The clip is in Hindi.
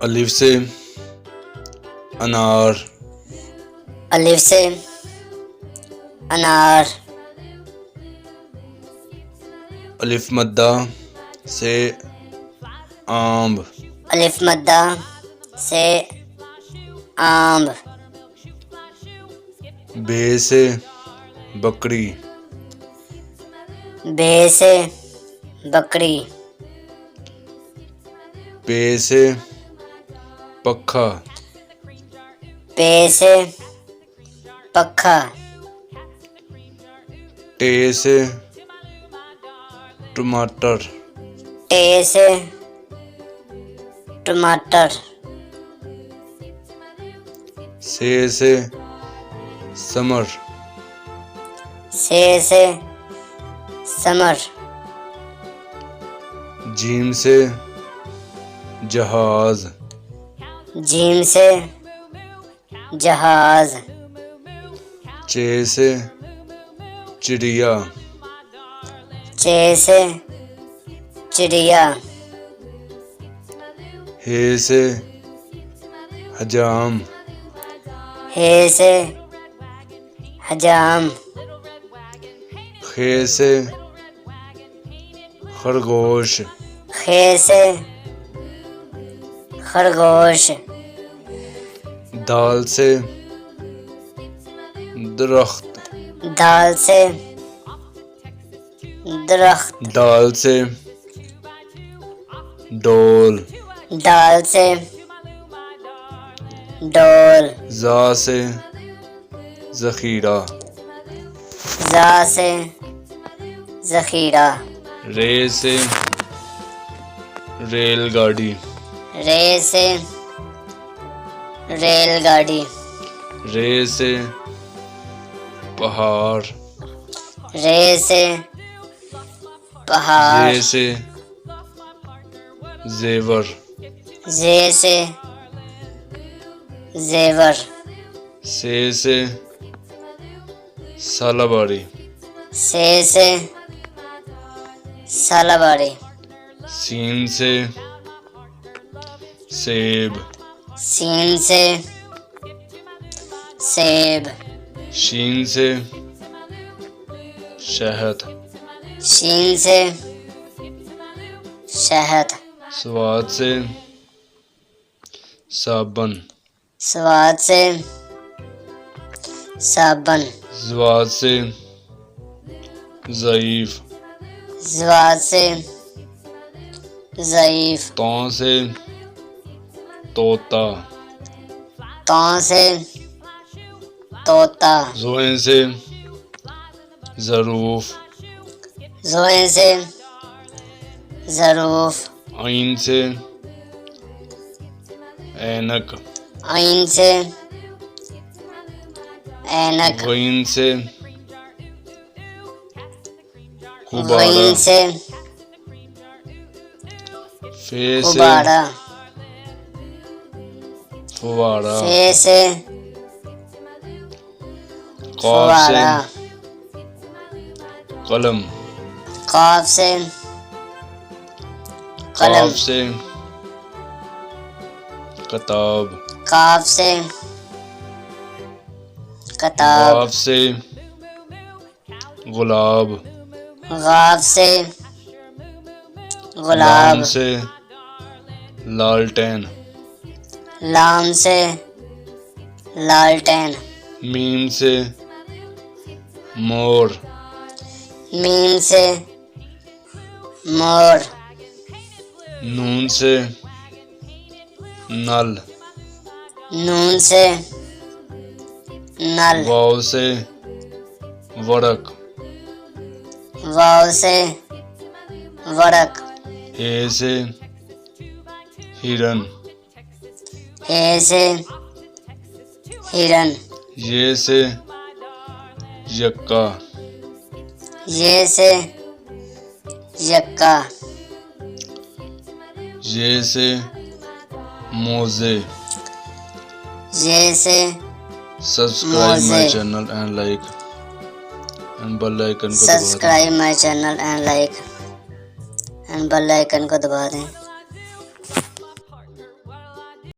अलिफ से अनार, अलिफ से अनार। अलिफ मद्दा से आम्ब, अलिफ मद्दा से आम्ब। बे से बकरी, बे से बकरी। पे से पखा, पे से पखा। टे से टमाटर, टे से टमाटर। से समर, से समर। जीम से जहाज, जीम से जहाज। चे से चिड़िया, चे से चिड़िया। हे से हजाम, हे से हजाम। खे से खरगोश, खे से खरगोश। दाल से दरख्त, दाल से दरख्त। दाल से डोल, दाल से डोल। जा से जखीरा, जा से जखीरा। रे से रेलगाड़ी, रे से रेलगाड़ी। रे से पहाड़, रे से पहाड़। जे से जेवर, जे से जेवर। से सालाबारी, से सालाबारी। सीन से सेब, सीन से सेब। शीन से शहद, शीन से शहद। स्वाद से साबन, स्वाद से साबन। ज़वाद से ज़ईफ, ज़वाद से ज़ईफ। तौ से तोता, तौ से तोता। ज़ोए से ज़रूफ, ज़ोए से ज़रूफ। आइन से ऐनक, आइन से ऐनक। गईन से गुब्बारा, गईन से फे से गुब्बारा। फुवारा, फे से कॉफ से फुवारा। कलम, काफ से कलम। काफ से किताब, काफ से किताब। गाफ से गुलाब, गाफ से लाम गुलाब। से लालटेन, लाम से लालटेन। मीम से मोर, मीम से मोर। नून से नल, नून से नल। वाव से वरक, वाव से वरक। हे से हिरन, हे से हिरन। ये से यक्का, ये से यक्का। ये से मोजे। ये से सब्सक्राइब माय मोजे। Channel and like and bell icon को दबा दें। Subscribe my channel and like and bell icon को दबा दें।